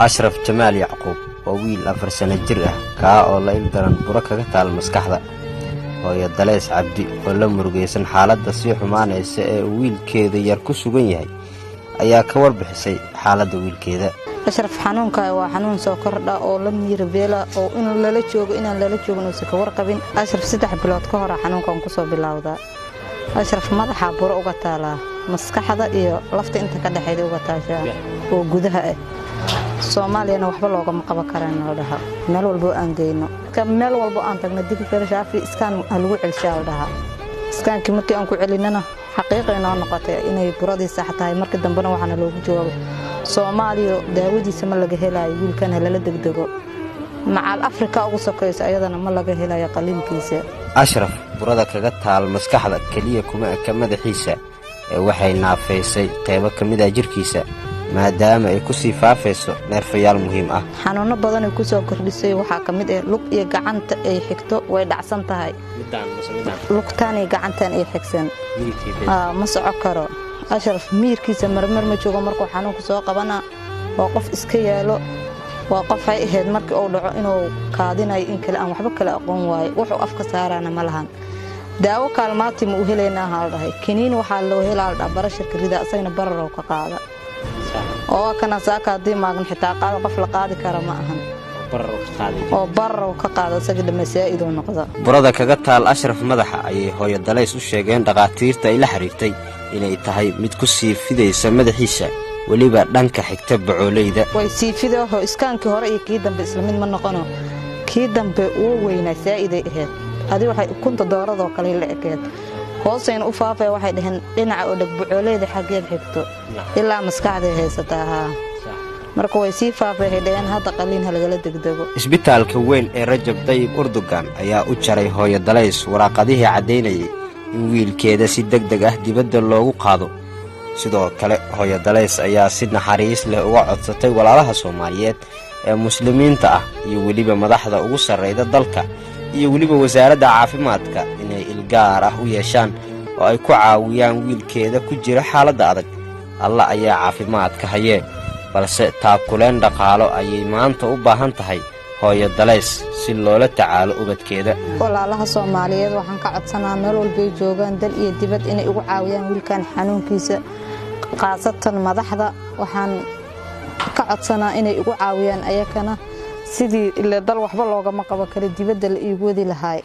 أشرف جمال يعقوب وويل أفر سنة جرة كا oo la ildaran buro kaga taal maskaxda hooyo Dalays Cabdi oo la murugaysan xaaladda si xumaanaysa ee wiilkeeda yar ku sugan yahay ayaa ka warbixisay xaaladda wiilkeeda. أشرف xanuunka waa xanuun soo kordha oo la miirbeela oo in lala joogo inaan lala joogno si ka warqabin. Ashraf 3 bilood ka hor xanuunkan ku soo bilowday. Ashraf madaxa buro uga taala maskaxda iyo lafta inta ka dhaxayda uga taashaa oo gudaha ah. Soomaaliyana waxba looga qaban karaan wadaha meel walba aan geeyno ka meel walba aan tagna dib ka shaafi iskaan lagu celshaa wadaha iskaankii markii aan ku celinana xaqiiqeena noqotay inay buradii sax tahay markii dambena waxana loogu jawaabo Soomaaliya daawadiisa ma laga helay wiilkan la degdego macal Afrika ugu sokaysa ayadana ma laga helay qaliinkiisa. Ashraf burada kaga taal maskaxda kaliya kuma ka madaxiisa waxay naafaysay qayb kamid ah jirkiisa maadaama ay ku sii faafayso neerfayaal muhiim ah. xanuuno badan ay ku soo kordhisay waxa kamid ah lug iyo gacanta ay xigto way dhacsan tahay lugtaan iyo gacantan ay xigsan ma soco karo. Ashraf miirkiisa marmar ma joogo markuu xanuunku soo qabana waa qof iska yaalo waa qof ay ahayd markii uu dhaco inuu kaadinayo in kale aan waxba kala aqoon waayo wuxuu afka saarana ma lahan daawo kaalmaati ma u heleynaa haldahay kiniin waxa loo helaa barashirka rida asayna barar ka qaada oo kana saaka hadii maagan xitaa qaad qof la qaadi kara ma ahan oo barar ka qaada isaga dhamasaaid oo noqda. Burada kaga taal Ashraf madaxa ayay hooyo Dalays u sheegeen dhaqaatiirta ay la xiriirtay inay tahay mid ku sii fidaysa madaxiisa waliba dhanka xigta bacooleyda way sii fidaho iskaankii hore iyo kii dambe isla mid ma noqono kii dambe uu weynaa saa'iday ahayd adi waxay kunta dooradoo kale la ekeed hooseen u faafay waxay dhahan dhinaca oo dhag bacooleyda xageed xigto ilaa maskaxda haysataa marka way sii faafay dhayaan hadda qaliin halagala degdego. Isbitaalka weyn ee Rajab Tayyib Erdogan ayaa u jaray hooyo Dalays waraaqadihii cadeynayay in wiilkeeda si degdeg ah dibadda loogu qaado. sidoo kale hooyo Dalays ayaa si naxariis leh uga codsatay walaalaha Soomaaliyeed ee muslimiinta ah iyo waliba madaxda ugu sarreeyda dalka iyo waliba wasaaradda caafimaadka inay ilgaar ah u yeeshaan oo ay ku caawiyaan wiilkeeda ku jira xaaladda adag. Allah ayaa caafimaadka hayee balse taakuleen dhaqaalo ayay maanta u baahan tahay hooyo Dalays si loola tacaalo ubadkeeda. walaalaha Soomaaliyeed waxaan ka codsanaa meel walba ay joogaan dal iyo dibad inay ugu caawiyaan wiilkan xanuunkiisa qaasatan madaxda waxaan ka codsanaa inay ugu caawiyaan ayakana sidii ila dal waxba looga qaban karo dibadda la iigu wadi lahaay.